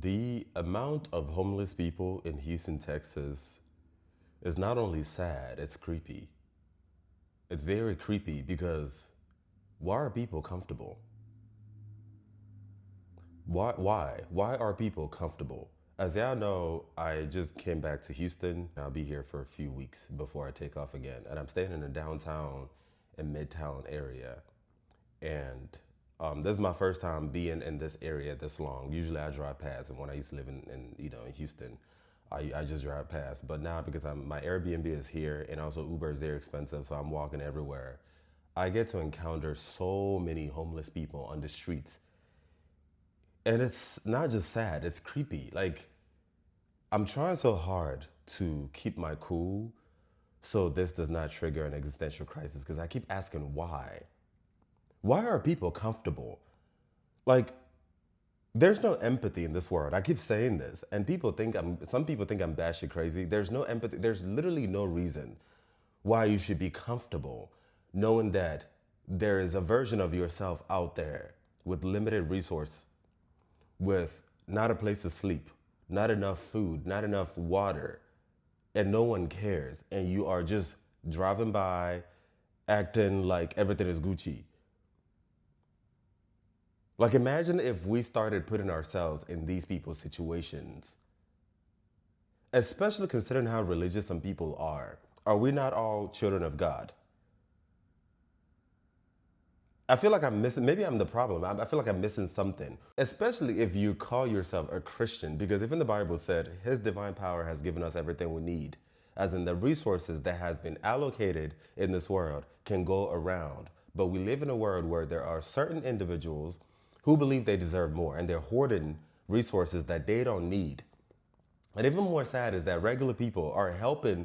The amount of homeless people in Houston, Texas is not only sad, it's creepy. It's very creepy because why are people comfortable? Why are people comfortable? As y'all know, I just came back to Houston. I'll be here for a few weeks before I take off again. And I'm staying in the downtown and midtown area. And this is my first time being in this area this long. Usually I drive past, and when I used to live in Houston, I just drive past. But now because my Airbnb is here, and also Uber is very expensive, so I'm walking everywhere. I get to encounter so many homeless people on the streets, and it's not just sad; it's creepy. Like I'm trying so hard to keep my cool, so this does not trigger an existential crisis. Because I keep asking why. Why are people comfortable? Like, there's no empathy in this world. I keep saying this, and some people think I'm batshit crazy. There's no empathy. There's literally no reason why you should be comfortable knowing that there is a version of yourself out there with limited resource, with not a place to sleep, not enough food, not enough water, and no one cares. And you are just driving by acting like everything is Gucci. Like, imagine if we started putting ourselves in these people's situations, especially considering how religious some people are. Are we not all children of God? I feel like I'm missing, maybe I'm the problem. I feel like I'm missing something, especially if you call yourself a Christian, because even the Bible said his divine power has given us everything we need, as in the resources that has been allocated in this world can go around. But we live in a world where there are certain individuals who believe they deserve more, and they're hoarding resources that they don't need. And even more sad is that regular people are helping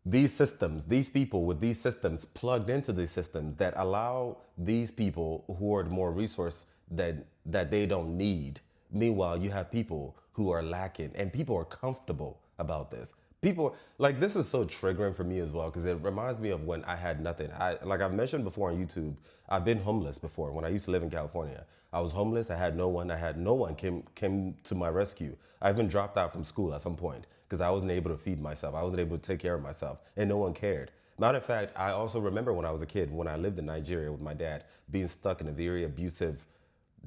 these systems, these people with these systems plugged into these systems that allow these people hoard more resource that they don't need. Meanwhile, you have people who are lacking, and people are comfortable about this. People like this is so triggering for me as well, because it reminds me of when I had nothing. Like I've mentioned before on YouTube, I've been homeless before. When I used to live in California, I was homeless. I had no one. I had no one came to my rescue. I even dropped out from school at some point because I wasn't able to feed myself. I wasn't able to take care of myself, and no one cared. Matter of fact, I also remember when I was a kid, when I lived in Nigeria with my dad, being stuck in a very abusive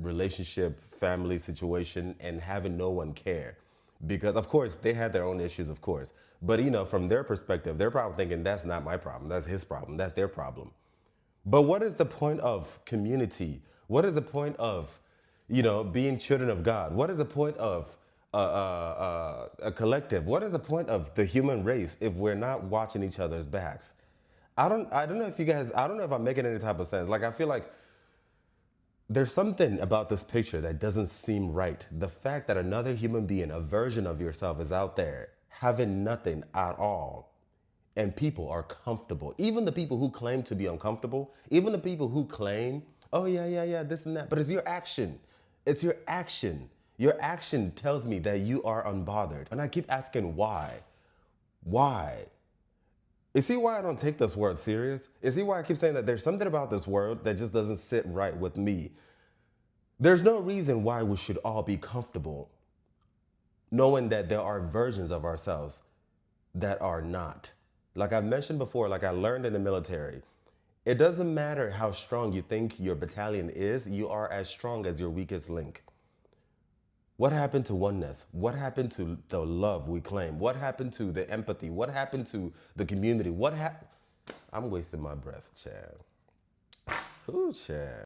relationship, family situation, and having no one care. Because of course they had their own issues, of course. But from their perspective, they're probably thinking that's not my problem, that's his problem, that's their problem. But what is the point of community? What is the point of, being children of God? What is the point of a collective? What is the point of the human race if we're not watching each other's backs? I don't know if you guys, I don't know if I'm making any type of sense. Like I feel like there's something about this picture that doesn't seem right. The fact that another human being, a version of yourself, is out there having nothing at all, and people are comfortable. Even the people who claim to be uncomfortable, even the people who claim, oh, yeah, yeah, yeah, this and that, but it's your action. It's your action. Your action tells me that you are unbothered. And I keep asking why. Why? You see why I don't take this word serious? You see why I keep saying that there's something about this world that just doesn't sit right with me? There's no reason why we should all be comfortable knowing that there are versions of ourselves that are not. Like I've mentioned before, like I learned in the military, it doesn't matter how strong you think your battalion is, you are as strong as your weakest link. What happened to oneness? What happened to the love we claim? What happened to the empathy? What happened to the community? I'm wasting my breath, Chad. Ooh, Chad.